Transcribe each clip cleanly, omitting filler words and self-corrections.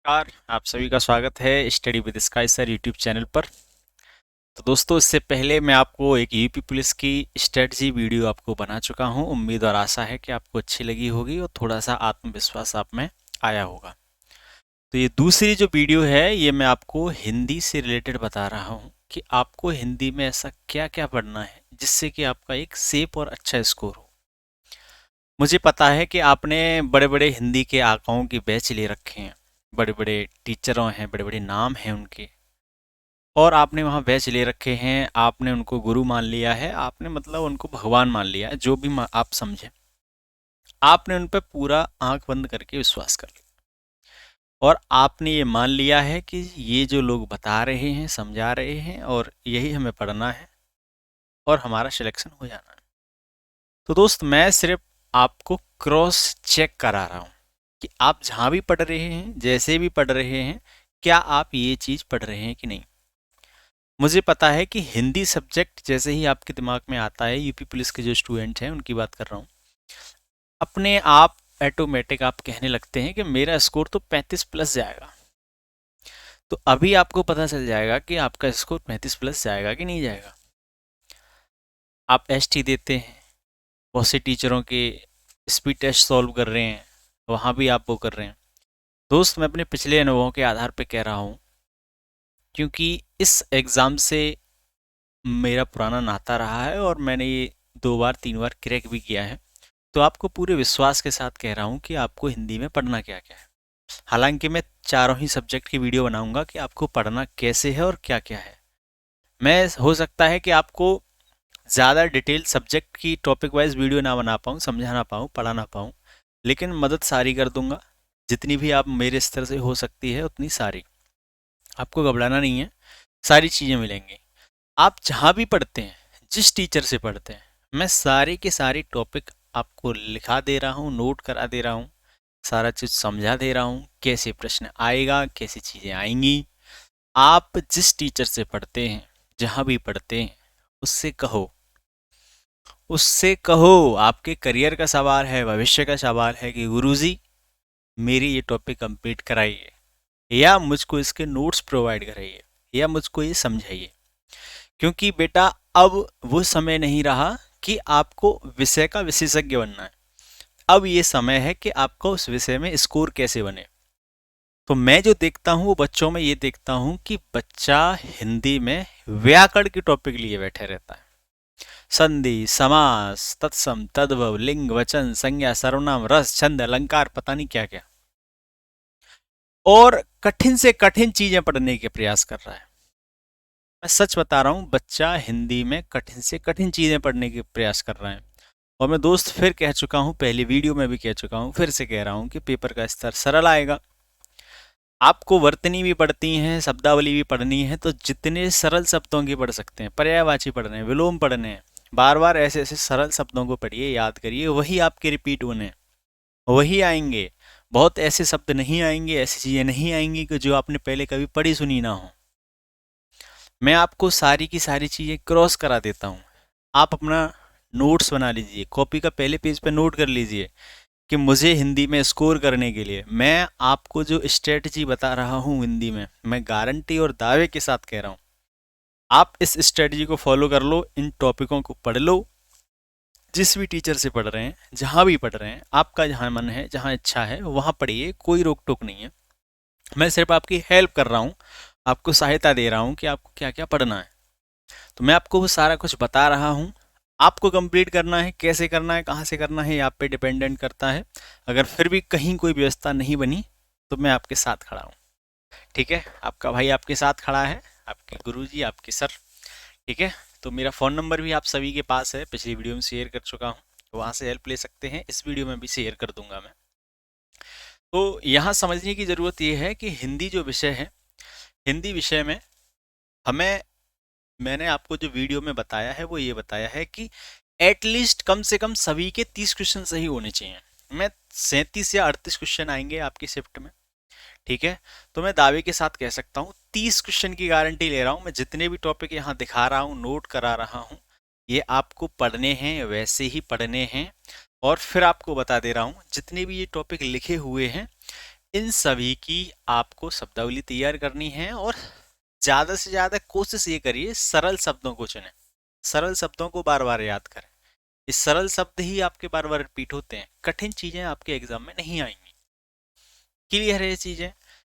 नमस्कार। आप सभी का स्वागत है study with sky sir YouTube channel पर। तो दोस्तों, इससे पहले मैं आपको एक यूपी पुलिस की स्ट्रेटजी वीडियो आपको बना चुका हूं। उम्मीद और आशा है कि आपको अच्छी लगी होगी और थोड़ा सा आत्मविश्वास आप में आया होगा। तो ये दूसरी जो वीडियो है, ये मैं आपको हिंदी से रिलेटेड बता रहा हूं कि आपको हिंदी में ऐसा क्या क्या पढ़ना है जिससे कि आपका एक सेफ और अच्छा स्कोर हो। मुझे पता है कि आपने बड़े बड़े हिंदी के आकाओं की बैच ले रखे हैं, बड़े बड़े टीचरों हैं, बड़े बड़े नाम हैं उनके, और आपने वहाँ बैच ले रखे हैं। आपने उनको गुरु मान लिया है, आपने मतलब उनको भगवान मान लिया है, जो भी आप समझे। आपने उन पर पूरा आंख बंद करके विश्वास कर लिया और आपने ये मान लिया है कि ये जो लोग बता रहे हैं, समझा रहे हैं, और यही हमें पढ़ना है और हमारा सिलेक्शन हो जाना है। तो दोस्त, मैं सिर्फ आपको क्रॉस चेक करा रहा हूँ कि आप जहाँ भी पढ़ रहे हैं, जैसे भी पढ़ रहे हैं, क्या आप ये चीज़ पढ़ रहे हैं कि नहीं। मुझे पता है कि हिंदी सब्जेक्ट जैसे ही आपके दिमाग में आता है, यूपी पुलिस के जो स्टूडेंट हैं उनकी बात कर रहा हूँ, अपने आप ऑटोमेटिक आप कहने लगते हैं कि मेरा स्कोर तो 35 प्लस जाएगा। तो अभी आपको पता चल जाएगा कि आपका स्कोर 35 प्लस जाएगा कि नहीं जाएगा। आप एसटी देते हैं, बहुत से टीचरों के स्पीड टेस्ट सॉल्व कर रहे हैं, वहाँ भी आप वो कर रहे हैं। दोस्त, मैं अपने पिछले अनुभवों के आधार पर कह रहा हूँ, क्योंकि इस एग्ज़ाम से मेरा पुराना नाता रहा है और मैंने ये 2 बार 3 बार क्रैक भी किया है। तो आपको पूरे विश्वास के साथ कह रहा हूँ कि आपको हिंदी में पढ़ना क्या क्या है। हालांकि मैं चारों ही सब्जेक्ट की वीडियो बनाऊंगा कि आपको पढ़ना कैसे है और क्या क्या है। मैं हो सकता है कि आपको ज़्यादा डिटेल सब्जेक्ट की टॉपिक वाइज वीडियो ना बना पाऊँ, समझा ना पाऊँ, पढ़ा ना पाऊँ, लेकिन मदद सारी कर दूंगा। जितनी भी आप मेरे स्तर से हो सकती है उतनी सारी। आपको घबराना नहीं है, सारी चीज़ें मिलेंगी। आप जहाँ भी पढ़ते हैं, जिस टीचर से पढ़ते हैं, मैं सारे के सारे टॉपिक आपको लिखा दे रहा हूँ, नोट करा दे रहा हूँ, सारा चीज़ समझा दे रहा हूँ, कैसे प्रश्न आएगा, कैसी चीज़ें आएंगी। आप जिस टीचर से पढ़ते हैं, जहाँ भी पढ़ते हैं, उससे कहो, उससे कहो, आपके करियर का सवाल है, भविष्य का सवाल है, कि गुरुजी मेरी ये टॉपिक कंप्लीट कराइए, या मुझको इसके नोट्स प्रोवाइड कराइए, या मुझको ये समझाइए। क्योंकि बेटा, अब वो समय नहीं रहा कि आपको विषय का विशेषज्ञ बनना है। अब ये समय है कि आपको उस विषय में स्कोर कैसे बने। तो मैं जो देखता हूँ वो बच्चों में ये देखता हूँ कि बच्चा हिंदी में व्याकरण के टॉपिक लिए बैठे रहता है। संधि, समास, तत्सम, तद्भव, लिंग, वचन, संज्ञा, सर्वनाम, रस, छंद, अलंकार, पता नहीं क्या क्या, और कठिन से कठिन चीजें पढ़ने के प्रयास कर रहा है। मैं सच बता रहा हूँ, बच्चा हिंदी में कठिन से कठिन चीजें पढ़ने के प्रयास कर रहा है। और मैं दोस्त फिर कह चुका हूँ, पहली वीडियो में भी कह चुका हूँ, फिर से कह रहा हूँ कि पेपर का स्तर सरल आएगा। आपको वर्तनी भी पढ़ती हैं, शब्दावली भी पढ़नी है, तो जितने सरल शब्दों की पढ़ सकते हैं, पर्यायवाची पढ़ने हैं, विलोम पढ़ने हैं, बार बार ऐसे ऐसे सरल शब्दों को पढ़िए, याद करिए, वही आपके रिपीट होने, वही आएंगे। बहुत ऐसे शब्द नहीं आएंगे, ऐसी चीजें नहीं आएंगी कि जो आपने पहले कभी पढ़ी सुनी ना हो। मैं आपको सारी की सारी चीजें क्रॉस करा देता हूँ। आप अपना नोट्स बना लीजिए, कॉपी का पहले पेज पे नोट कर लीजिए कि मुझे हिंदी में स्कोर करने के लिए मैं आपको जो स्ट्रेटजी बता रहा हूँ हिंदी में, मैं गारंटी और दावे के साथ कह रहा हूँ, आप इस स्ट्रेटजी को फॉलो कर लो, इन टॉपिकों को पढ़ लो। जिस भी टीचर से पढ़ रहे हैं, जहाँ भी पढ़ रहे हैं, आपका जहाँ मन है, जहाँ इच्छा है, वहाँ पढ़िए, कोई रोक टोक नहीं है। मैं सिर्फ आपकी हेल्प कर रहा हूँ, आपको सहायता दे रहा हूँ कि आपको क्या क्या पढ़ना है। तो मैं आपको वो सारा कुछ बता रहा हूँ। आपको कंप्लीट करना है, कैसे करना है, कहाँ से करना है, ये आप पे डिपेंडेंट करता है। अगर फिर भी कहीं कोई व्यवस्था नहीं बनी तो मैं आपके साथ खड़ा हूँ। ठीक है, आपका भाई आपके साथ खड़ा है, आपके गुरुजी, आपके सर। ठीक है, तो मेरा फ़ोन नंबर भी आप सभी के पास है, पिछली वीडियो में शेयर कर चुका हूँ, तो वहाँ से हेल्प ले सकते हैं, इस वीडियो में भी शेयर कर दूंगा मैं। तो यहाँ समझने की ज़रूरत ये है कि हिंदी जो विषय है, हिंदी विषय में हमें, मैंने आपको जो वीडियो में बताया है वो ये बताया है कि एटलीस्ट कम से कम सभी के 30 क्वेश्चन सही होने चाहिए। मैं 37 या 38 क्वेश्चन आएंगे आपकी शिफ्ट में। ठीक है, तो मैं दावे के साथ कह सकता हूँ 30 क्वेश्चन की गारंटी ले रहा हूँ। मैं जितने भी टॉपिक यहाँ दिखा रहा हूँ, नोट करा रहा हूँ, ये आपको पढ़ने हैं, वैसे ही पढ़ने हैं। और फिर आपको बता दे रहा हूँ, जितने भी ये टॉपिक लिखे हुए हैं, इन सभी की आपको शब्दावली तैयार करनी है और ज्यादा से ज्यादा कोशिश ये करिए सरल शब्दों को चुनें, सरल शब्दों को बार बार याद करें। ये सरल शब्द ही आपके बार बार रिपीट होते हैं, कठिन चीजें आपके एग्जाम में नहीं आएंगी। क्लियर है ये चीजें?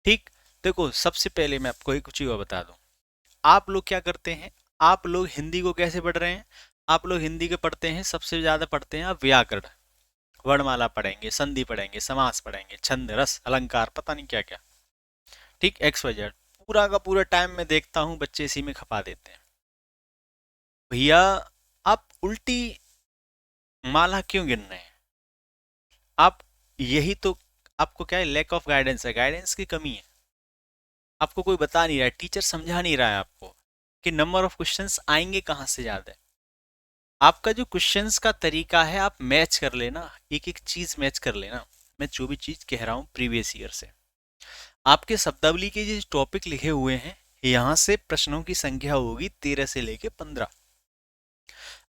ठीक। देखो सबसे पहले मैं आपको एक चीज बता दूं, आप लोग क्या करते हैं, आप लोग हिंदी को कैसे पढ़ रहे हैं? आप लोग हिंदी के पढ़ते हैं, सबसे ज्यादा पढ़ते हैं आप व्याकरण, वर्णमाला पढ़ेंगे, संधि पढ़ेंगे, समास पढ़ेंगे, छंद रस अलंकार, पता नहीं क्या क्या। ठीक, एक्स वाई जेड, पूरा का पूरा टाइम मैं देखता हूँ बच्चे इसी में खपा देते हैं। भैया आप उल्टी माला क्यों गिन रहे हैं? आप यही तो, आपको क्या है, लैक ऑफ गाइडेंस है, गाइडेंस की कमी है। आपको कोई बता नहीं रहा है, टीचर समझा नहीं रहा है आपको कि नंबर ऑफ क्वेश्चंस आएंगे कहाँ से ज्यादा। आपका जो क्वेश्चंस का तरीका है, आप मैच कर लेना, एक एक चीज मैच कर लेना। मैं जो भी चीज कह रहा हूँ प्रीवियस ईयर से, आपके शब्दावली के जो टॉपिक लिखे हुए हैं, यहाँ से प्रश्नों की संख्या होगी 13 से लेके 15।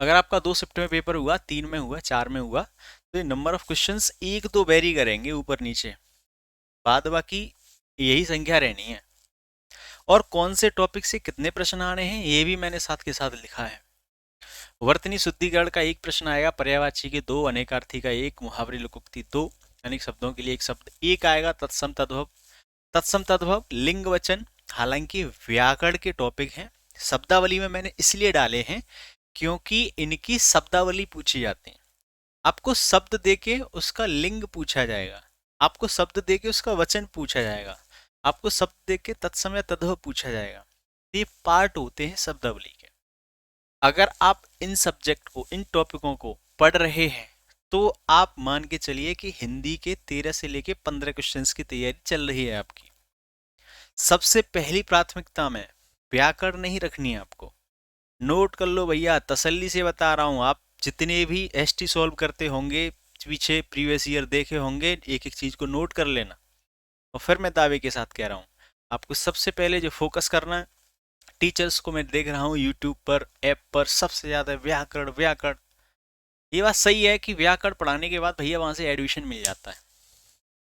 अगर आपका 2 शिफ्ट में पेपर हुआ, 3 में हुआ, 4 में हुआ, तो ये नंबर ऑफ क्वेश्चंस एक दो वेरी करेंगे ऊपर नीचे, बाद बाकी यही संख्या रहनी है। और कौन से टॉपिक से कितने प्रश्न आने हैं ये भी मैंने साथ के साथ लिखा है। वर्तनी शुद्धिकरण का एक प्रश्न आएगा, पर्यायवाची के 2, अनेकार्थी का 1, मुहावरे लोकोक्ति 2, अनेक शब्दों के लिए एक शब्द 1 आएगा, तत्सम तद्भव, तत्सम तद्भव लिंग वचन, हालांकि व्याकरण के टॉपिक हैं, शब्दावली में मैंने इसलिए डाले हैं क्योंकि इनकी शब्दावली पूछी जाती है। आपको शब्द देके उसका लिंग पूछा जाएगा, आपको शब्द देके उसका वचन पूछा जाएगा, आपको शब्द देके तत्सम या तद्भव पूछा जाएगा। ये पार्ट होते हैं शब्दावली के। अगर आप इन सब्जेक्ट को, इन टॉपिकों को पढ़ रहे हैं, तो आप मान के चलिए कि हिंदी के 13 से लेके 15 क्वेश्चंस की तैयारी चल रही है आपकी। सबसे पहली प्राथमिकता में व्याकरण नहीं रखनी है आपको। नोट कर लो भैया, तसल्ली से बता रहा हूं, आप जितने भी एसटी सॉल्व करते होंगे, पीछे प्रीवियस ईयर देखे होंगे, एक एक चीज को नोट कर लेना। और फिर मैं दावे के साथ कह रहा हूं, आपको सबसे पहले जो फोकस करना है, टीचर्स को मैं देख रहा हूँ यूट्यूब पर, ऐप पर, सबसे ज्यादा व्याकरण व्याकरण। ये बात सही है कि व्याकरण पढ़ाने के बाद भैया वहां से एडमिशन मिल जाता है,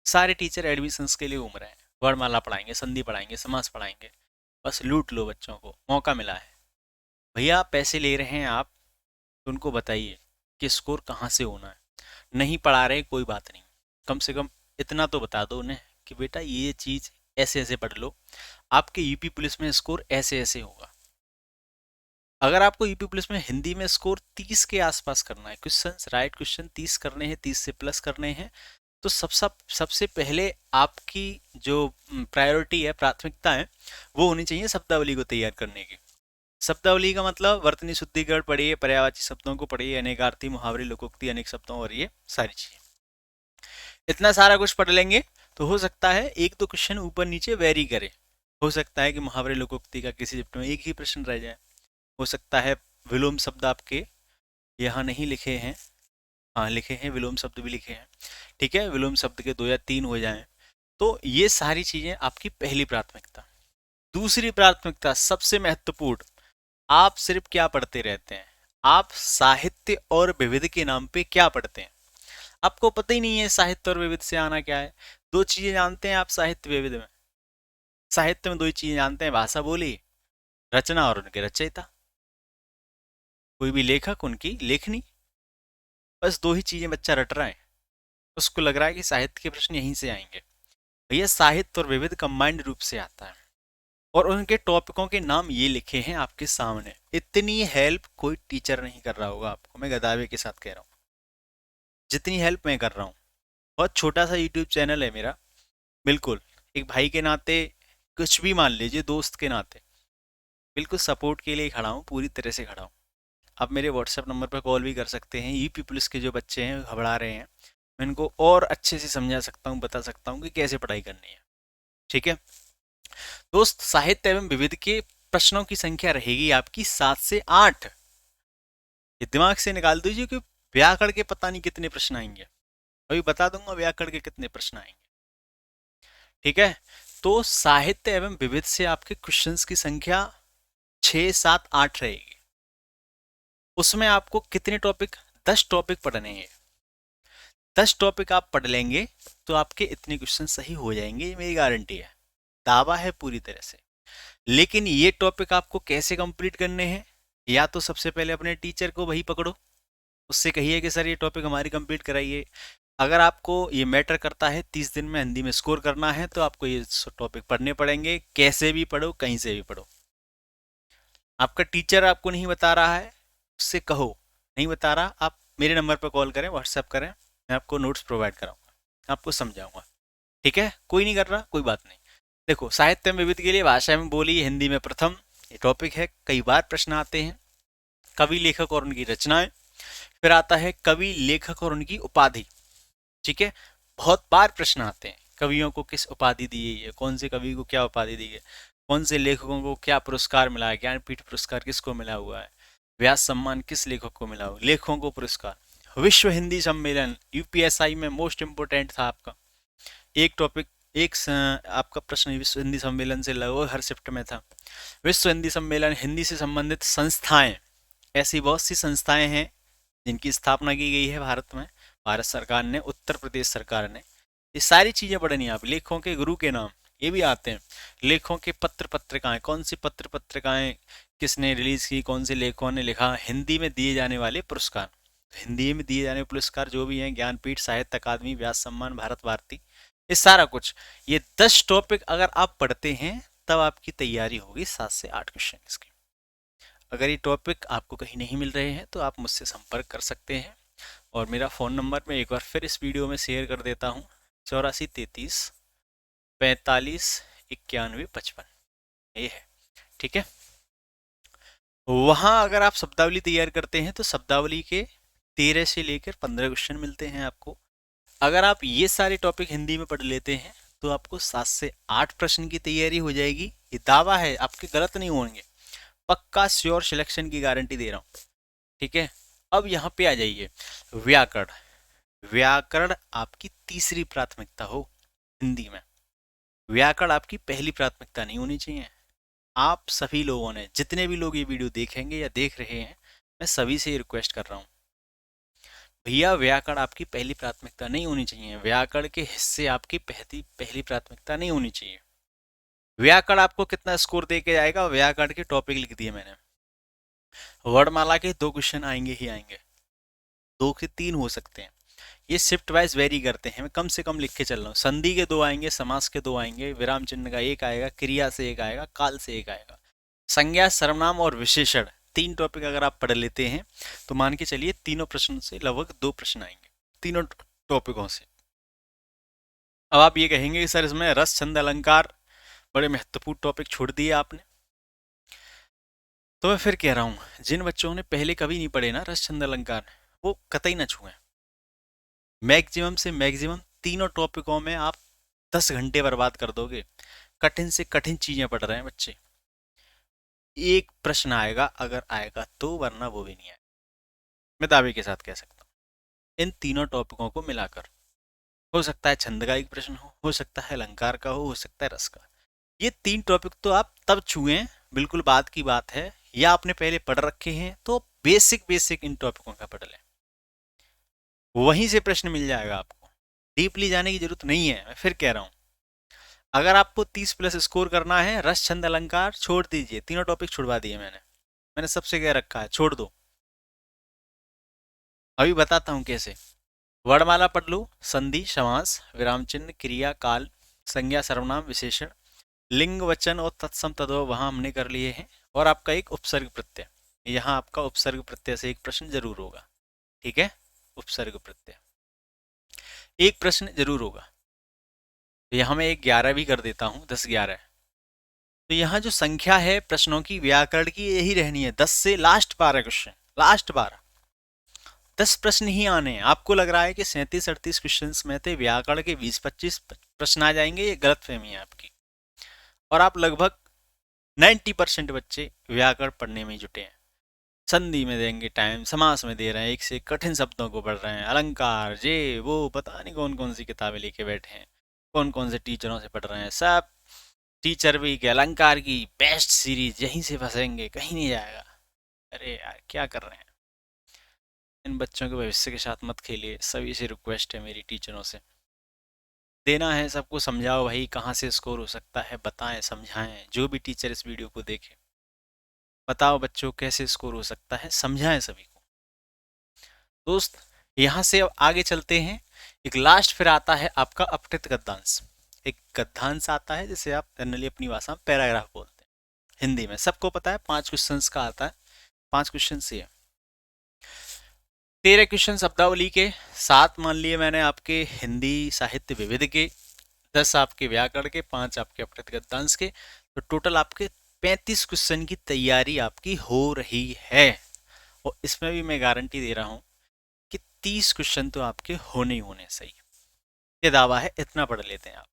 सारे टीचर एडमिशन के लिए घूम रहे हैं, वर्णमाला पढ़ाएंगे, संधि पढ़ाएंगे, समास पढ़ाएंगे, बस लूट लो बच्चों को, मौका मिला है। भैया पैसे ले रहे हैं आप, तो उनको बताइए कि स्कोर कहाँ से होना है। नहीं पढ़ा रहे कोई बात नहीं, कम से कम इतना तो बता दो उन्हें कि बेटा ये चीज ऐसे ऐसे पढ़ लो, आपके यूपी पुलिस में स्कोर ऐसे ऐसे होगा। अगर आपको यूपी पुलिस में हिंदी में स्कोर 30 के आसपास करना है, क्वेश्चंस राइट क्वेश्चन 30 करने हैं, 30 से प्लस करने हैं, तो सबसे पहले आपकी जो प्रायोरिटी है, प्राथमिकता है, वो होनी चाहिए शब्दावली को तैयार करने की। शब्दावली का मतलब वर्तनी शुद्धिकरण पढ़िए, पर्यायवाची शब्दों को पढ़िए, अनेकार्थी, मुहावरे, लोकोक्ति, अनेक शब्दों और ये सारी चीजें। इतना सारा कुछ पढ़ लेंगे तो हो सकता है एक दो क्वेश्चन ऊपर नीचे वेरी करे। हो सकता है कि मुहावरे लोकोक्ति का किसी चैप्टर में एक ही प्रश्न रह जाए, हो सकता है विलोम शब्द आपके यहाँ नहीं लिखे हैं, हाँ लिखे हैं, विलोम शब्द भी लिखे हैं, ठीक है, विलोम शब्द के 2 या 3 हो जाएं। तो ये सारी चीजें आपकी पहली प्राथमिकता। दूसरी प्राथमिकता सबसे महत्वपूर्ण, आप सिर्फ क्या पढ़ते रहते हैं, आप साहित्य और विविध के नाम पे क्या पढ़ते हैं? आपको पता ही नहीं है साहित्य और विविध से आना क्या है। दो चीजें जानते हैं आप साहित्य विविध में, साहित्य में दो ही चीजें जानते हैं, भाषा बोली, रचना और उनके रचयिता, कोई भी लेखक, उनकी लेखनी, बस दो ही चीजें बच्चा रट रहा है, उसको लग रहा है कि साहित्य के प्रश्न यहीं से आएंगे। भैया साहित्य और विविध कंबाइंड रूप से आता है, और उनके टॉपिकों के नाम ये लिखे हैं आपके सामने। इतनी हेल्प कोई टीचर नहीं कर रहा होगा आपको, मैं गदावे के साथ कह रहा हूँ, जितनी हेल्प मैं कर रहा हूँ। बहुत छोटा सा यूट्यूब चैनल है मेरा, बिल्कुल एक भाई के नाते, कुछ भी मान लीजिए दोस्त के नाते, बिल्कुल सपोर्ट के लिए खड़ा हूँ, पूरी तरह से खड़ा हूँ। आप मेरे व्हाट्सएप नंबर पर कॉल भी कर सकते हैं। यूपी पुलिस के जो बच्चे हैं घबरा रहे हैं, मैं इनको और अच्छे से समझा सकता हूँ, बता सकता हूँ कि कैसे पढ़ाई करनी है। ठीक है दोस्त, साहित्य एवं विविध के प्रश्नों की संख्या रहेगी आपकी 7 से 8। ये दिमाग से निकाल दीजिए कि व्याकरण के पता नहीं कितने प्रश्न आएंगे, अभी बता दूंगा व्याकरण के कितने प्रश्न आएंगे। ठीक है, तो साहित्य एवं विविध से आपके क्वेश्चंस की संख्या 6, 7, 8 रहेगी। उसमें आपको कितने टॉपिक, 10 टॉपिक पढ़ने हैं। 10 टॉपिक आप पढ़ लेंगे तो आपके इतने क्वेश्चन सही हो जाएंगे, ये मेरी गारंटी है, दावा है पूरी तरह से। लेकिन ये टॉपिक आपको कैसे कंप्लीट करने हैं? या तो सबसे पहले अपने टीचर को वही पकड़ो, उससे कहिए कि सर ये टॉपिक हमारी कंप्लीट कराइए। अगर आपको ये मैटर करता है 30 दिन में हिंदी में स्कोर करना है तो आपको ये टॉपिक पढ़ने पड़ेंगे, कैसे भी पढ़ो, कहीं से भी पढ़ो। आपका टीचर आपको नहीं बता रहा है, उससे कहो नहीं बता रहा, आप मेरे नंबर पर कॉल करें, व्हाट्सएप करें, मैं आपको नोट्स प्रोवाइड कराऊंगा, आपको समझाऊंगा। ठीक है, कोई नहीं कर रहा, कोई बात नहीं। देखो, साहित्य में विविध के लिए भाषा में बोली हिंदी में प्रथम, ये टॉपिक है, कई बार प्रश्न आते हैं। कवि लेखक और उनकी रचनाएं, फिर आता है कवि लेखक और उनकी उपाधि। ठीक है, बहुत बार प्रश्न आते हैं, कवियों को किस उपाधि दी गई है, कौन से कवि को क्या उपाधि दी गई है, कौन से लेखकों को क्या पुरस्कार मिला है, ज्ञानपीठ पुरस्कार किसको मिला हुआ है, व्यास सम्मान किस लेखक को मिला हुआ, लेखकों को पुरस्कार। विश्व हिंदी सम्मेलन यूपीएसआई में मोस्ट इंपोर्टेंट था आपका एक टॉपिक, आपका प्रश्न विश्व हिंदी सम्मेलन से लगभग हर शिफ्ट में था। विश्व हिंदी सम्मेलन, हिंदी से संबंधित संस्थाएं, ऐसी बहुत सी संस्थाएं हैं जिनकी स्थापना की गई है भारत में, भारत सरकार ने, उत्तर प्रदेश सरकार ने। ये सारी चीजें पढ़नी है आप। लेखों के गुरु के नाम, ये भी आते हैं। लेखों के पत्र पत्रिकाएं, कौन सी पत्र पत्रिकाएं किसने रिलीज की, कौन से लेखकों ने लिखा, हिंदी में दिए जाने वाले पुरस्कार, हिंदी में दिए जाने पुरस्कार जो भी हैं, ज्ञानपीठ, साहित्य अकादमी, व्यास सम्मान, भारत भारती, ये सारा कुछ। ये 10 टॉपिक अगर आप पढ़ते हैं तब आपकी तैयारी होगी 7 से 8 क्वेश्चन इसकी। अगर ये टॉपिक आपको कहीं नहीं मिल रहे हैं तो आप मुझसे संपर्क कर सकते हैं, और मेरा फ़ोन नंबर मैं एक बार फिर इस वीडियो में शेयर कर देता हूँ, 8433 45 91 55, ये है। ठीक है, वहाँ अगर आप शब्दावली तैयार करते हैं तो शब्दावली के 13 से लेकर 15 क्वेश्चन मिलते हैं आपको। अगर आप ये सारे टॉपिक हिंदी में पढ़ लेते हैं तो आपको 7 से 8 प्रश्न की तैयारी हो जाएगी। ये दावा है, आपके गलत नहीं होंगे, पक्का श्योर सिलेक्शन की गारंटी दे रहा हूँ। ठीक है, अब यहाँ पे आ जाइए, व्याकरण। व्याकरण आपकी तीसरी प्राथमिकता हो हिंदी में, व्याकरण आपकी पहली प्राथमिकता नहीं होनी चाहिए। आप सभी लोगों ने, जितने भी लोग ये वीडियो देखेंगे या देख रहे हैं, मैं सभी से रिक्वेस्ट कर रहा हूँ, भैया व्याकरण आपकी पहली प्राथमिकता नहीं होनी चाहिए, व्याकरण के हिस्से आपकी पहली प्राथमिकता नहीं होनी चाहिए। व्याकरण आपको कितना स्कोर दे के जाएगा? व्याकरण के टॉपिक लिख दिए मैंने, वर्णमाला के 2 क्वेश्चन आएंगे ही आएंगे, 2 से 3 हो सकते हैं, ये शिफ्ट वाइज वेरी करते हैं, मैं कम से कम लिख के चल रहा हूँ। संधि के 2 आएंगे, समास के 2 आएंगे, विराम चिन्ह का 1 आएगा, क्रिया से 1 आएगा, काल से 1 आएगा। संज्ञा, सर्वनाम और विशेषण 3 टॉपिक अगर आप पढ़ लेते हैं तो मान के चलिए तीनों प्रश्न से लगभग 2 प्रश्न आएंगे, तीनों टॉपिकों से। अब आप ये कहेंगे कि सर इसमें रस, छंद, अलंकार बड़े महत्वपूर्ण टॉपिक छोड़ दिए आपने, तो मैं फिर कह रहा हूँ, जिन बच्चों ने पहले कभी नहीं पढ़े ना रस, छंद, अलंकार, वो कतई ना छुएं। मैक्सिमम से मैक्सिमम तीनों टॉपिकों में आप 10 घंटे बर्बाद कर दोगे। कठिन से कठिन चीजें पढ़ रहे हैं बच्चे, एक प्रश्न आएगा अगर आएगा तो, वरना वो भी नहीं आएगा, मैं दावे के साथ कह सकता हूँ। इन तीनों टॉपिकों को मिलाकर, हो सकता है छंद का एक प्रश्न हो सकता है अलंकार का हो सकता है रस का। ये 3 टॉपिक तो आप तब छुएं, बिल्कुल बात की बात है, या आपने पहले पढ़ रखे हैं तो बेसिक बेसिक इन टॉपिकों का पढ़ लें, वहीं से प्रश्न मिल जाएगा आपको, डीपली जाने की जरूरत नहीं है। मैं फिर कह रहा हूँ, अगर आपको 30+ स्कोर करना है, रस, छंद, अलंकार छोड़ दीजिए, तीनों टॉपिक छुड़वा दिए मैंने सबसे कह रखा है छोड़ दो। अभी बताता हूँ कैसे। वर्णमाला पढ़ लो, संधि, समास, विराम चिन्ह, क्रिया, काल, संज्ञा, सर्वनाम, विशेषण, लिंग, वचन और तत्सम तद्भव वहां हमने कर लिए हैं, और आपका एक उपसर्ग प्रत्यय, यहाँ आपका उपसर्ग प्रत्यय से एक प्रश्न जरूर होगा। ठीक है, उपसर्ग प्रत्यय एक प्रश्न जरूर होगा। तो यहाँ मैं एक 11 भी कर देता हूँ, 10-11। तो यहाँ जो संख्या है प्रश्नों की व्याकरण की यही रहनी है, 10 से लास्ट 12 क्वेश्चन, लास्ट 12, 10 प्रश्न ही आने हैं। आपको लग रहा है कि 37-38 क्वेश्चन में थे व्याकरण के 20-25 प्रश्न आ जाएंगे, ये गलत फहमी है आपकी। और आप लगभग 90% बच्चे व्याकरण पढ़ने में ही जुटे हैं, संधि में देंगे टाइम, समास में दे रहे हैं, एक से कठिन शब्दों को पढ़ रहे हैं, अलंकार जे वो पता नहीं कौन कौन सी किताबें लेके बैठे हैं, कौन कौन से टीचरों से पढ़ रहे हैं। सब टीचर भी के अलंकार की बेस्ट सीरीज यहीं से फंसेंगे, कहीं नहीं जाएगा। अरे यार क्या कर रहे हैं। इन बच्चों के भविष्य के साथ मत खेलिए, सभी से रिक्वेस्ट है मेरी टीचरों से। देना है सबको, समझाओ भाई कहाँ से स्कोर हो सकता है, बताएं समझाएं। जो भी टीचर इस वीडियो को देखे, बताओ बच्चों कैसे स्कोर हो सकता है, समझाएं सभी को। दोस्त यहाँ से अब आगे चलते हैं। एक लास्ट फिर आता है आपका अपकृत गद्यांश। एक गद्यांश आता है जिसे आप जनरली अपनी भाषा में पैराग्राफ बोलते हैं। हिंदी में सबको पता है 5 क्वेश्चंस का आता है। 5 क्वेश्चन से है। 13 क्वेश्चन शब्दावली के, 7 मान लिए मैंने आपके हिंदी साहित्य विविध के, 10 आपके व्याकरण के, 5 आपके अपकृत गद्यांश के। तो टोटल आपके 35 क्वेश्चन की तैयारी आपकी हो रही है। और इसमें भी मैं गारंटी दे रहा हूं कि 30 क्वेश्चन तो आपके होने ही होने सही। ये दावा है, इतना पढ़ लेते हैं आप।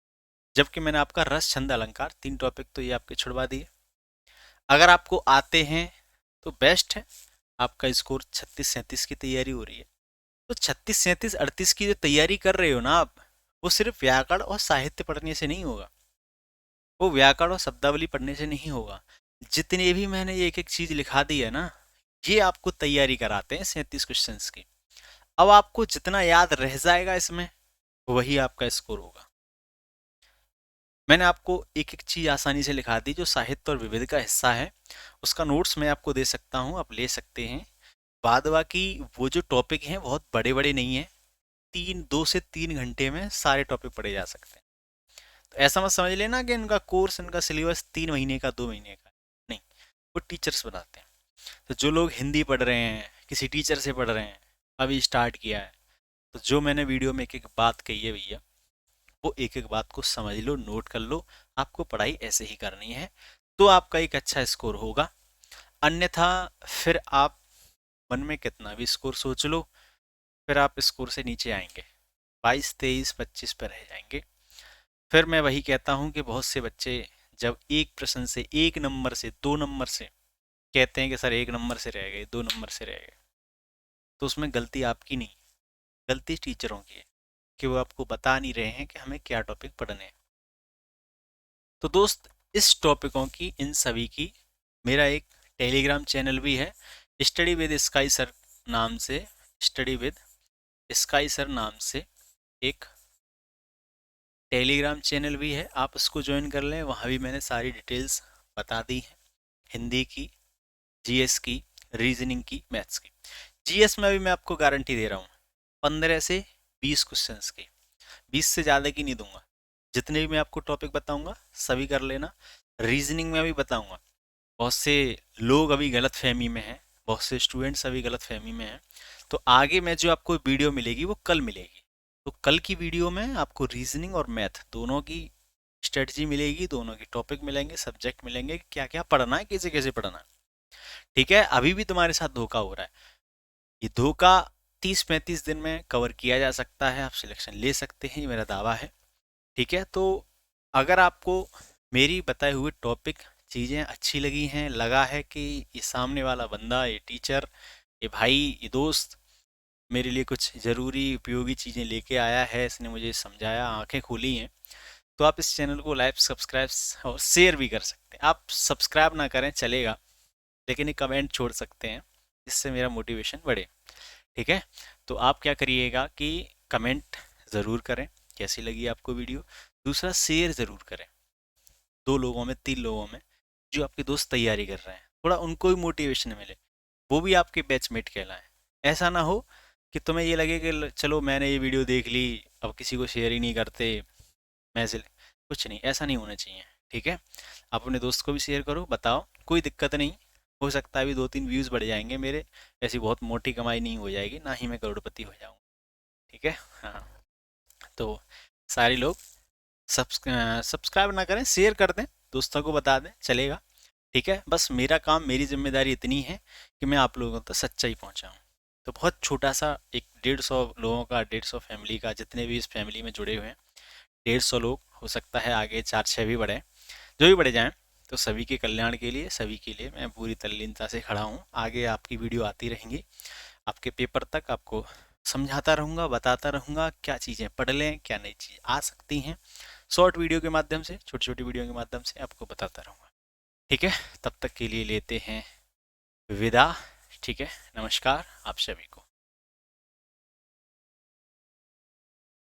जबकि मैंने आपका रस छंद अलंकार 3 टॉपिक तो ये आपके छुड़वा दिए। अगर आपको आते हैं तो बेस्ट है। आपका स्कोर 36-37 की तैयारी हो रही है। तो 36-37-38 की जो तैयारी कर रहे हो ना आप, वो सिर्फ व्याकरण और साहित्य पढ़ने से नहीं होगा, वो व्याकरण और शब्दावली पढ़ने से नहीं होगा। जितने भी मैंने एक एक चीज लिखा दी है ना, ये आपको तैयारी कराते हैं 37 क्वेश्चंस की। अब आपको जितना याद रह जाएगा इसमें, वही आपका स्कोर होगा। मैंने आपको एक एक चीज आसानी से लिखा दी जो साहित्य और विविध का हिस्सा है। उसका नोट्स मैं आपको दे सकता हूँ, आप ले सकते हैं। बाद बाकी वो जो टॉपिक हैं बहुत बड़े बड़े नहीं है। 2 से 3 घंटे में सारे टॉपिक पढ़े जा सकते हैं। तो ऐसा मत समझ लेना कि इनका कोर्स, इनका सिलेबस 3 महीने का 2 महीने का, नहीं। वो टीचर्स बनाते हैं। तो जो लोग हिंदी पढ़ रहे हैं, किसी टीचर से पढ़ रहे हैं, अभी स्टार्ट किया है, तो जो मैंने वीडियो में एक एक बात कही है भैया, वो एक एक बात को समझ लो, नोट कर लो। आपको पढ़ाई ऐसे ही करनी है तो आपका एक अच्छा स्कोर होगा। अन्यथा फिर आप मन में कितना भी स्कोर सोच लो, फिर आप स्कोर से नीचे आएंगे, 22, 23, 25 पर रह जाएंगे। फिर मैं वही कहता हूँ कि बहुत से बच्चे जब एक प्रश्न से, 1 नंबर से, 2 नंबर से कहते हैं कि सर 1 नंबर से रह गए, 2 नंबर से रह गए, तो उसमें गलती आपकी नहीं, गलती टीचरों की है कि वो आपको बता नहीं रहे हैं कि हमें क्या टॉपिक पढ़ने हैं। तो दोस्त इस टॉपिकों की, इन सभी की मेरा एक टेलीग्राम चैनल भी है, स्टडी विद स्काई सर नाम से। स्टडी विद स्काई सर नाम से एक टेलीग्राम चैनल भी है, आप उसको ज्वाइन कर लें। वहाँ भी मैंने सारी डिटेल्स बता दी हैं, हिंदी की, जीएस की, रीजनिंग की, मैथ्स की। जीएस में भी मैं आपको गारंटी दे रहा हूँ 15 से 20 क्वेश्चंस की, 20 से ज़्यादा की नहीं दूंगा। जितने भी मैं आपको टॉपिक बताऊंगा सभी कर लेना। रीजनिंग में भी बताऊंगा। बहुत से लोग अभी गलत फहमी में हैं, बहुत से स्टूडेंट्स अभी गलत फहमी में हैं। तो आगे में जो आपको वीडियो मिलेगी वो कल मिलेगी। तो कल की वीडियो में आपको रीजनिंग और मैथ दोनों की स्ट्रेटजी मिलेगी, दोनों के टॉपिक मिलेंगे, सब्जेक्ट मिलेंगे, क्या क्या पढ़ना है, कैसे कैसे पढ़ना है। ठीक है, अभी भी तुम्हारे साथ धोखा हो रहा है। ये धोखा 30-35 दिन में कवर किया जा सकता है, आप सिलेक्शन ले सकते हैं, ये मेरा दावा है। ठीक है, तो अगर आपको मेरी बताए हुए टॉपिक, चीज़ें अच्छी लगी हैं, लगा है कि ये सामने वाला बंदा, ये टीचर, ये भाई, ये दोस्त मेरे लिए कुछ ज़रूरी उपयोगी चीज़ें लेके आया है, इसने मुझे समझाया, आंखें खोली हैं, तो आप इस चैनल को लाइक, सब्सक्राइब और शेयर भी कर सकते हैं। आप सब्सक्राइब ना करें चलेगा, लेकिन एक कमेंट छोड़ सकते हैं, जिससे मेरा मोटिवेशन बढ़े। ठीक है, तो आप क्या करिएगा कि कमेंट ज़रूर करें कैसी लगी आपको वीडियो। दूसरा, शेयर ज़रूर करें 2 लोगों में, 3 लोगों में, जो आपके दोस्त तैयारी कर रहे हैं, थोड़ा उनको भी मोटिवेशन मिले, वो भी आपके बैचमेट कहलाएं। ऐसा ना हो कि तुम्हें ये लगे कि चलो मैंने ये वीडियो देख ली, अब किसी को शेयर ही नहीं करते, मैं से कुछ नहीं, ऐसा नहीं होना चाहिए। ठीक है, आप अपने दोस्त को भी शेयर करो, बताओ, कोई दिक्कत नहीं। हो सकता है अभी 2-3 व्यूज़ बढ़ जाएंगे मेरे, ऐसी बहुत मोटी कमाई नहीं हो जाएगी, ना ही मैं करोड़पति हो जाऊँगा। ठीक है, हाँ। तो सारे लोग सब्सक्राइब ना करें, शेयर कर दें, दोस्तों को बता दें, चलेगा। ठीक है, बस मेरा काम, मेरी जिम्मेदारी इतनी है कि मैं आप लोगों तक सच्चाई पहुंचाऊं। तो बहुत छोटा सा एक 150 लोगों का, 150 फैमिली का, जितने भी इस फैमिली में जुड़े हुए हैं 150 लोग, हो सकता है आगे 4-6 भी बढ़े, जो भी बढ़े जाएं, तो सभी के कल्याण के लिए, सभी के लिए मैं पूरी तल्लीनता से खड़ा हूँ। आगे आपकी वीडियो आती रहेंगी, आपके पेपर तक आपको समझाता रहूँगा, बताता रहूँगा क्या चीज़ें पढ़ लें, क्या नई चीज़ आ सकती हैं। शॉर्ट वीडियो के माध्यम से, छोटी छोटी वीडियो के माध्यम से आपको बताता रहूँगा। ठीक है, तब तक के लिए लेते हैं विदा। ठीक है, नमस्कार आप सभी को।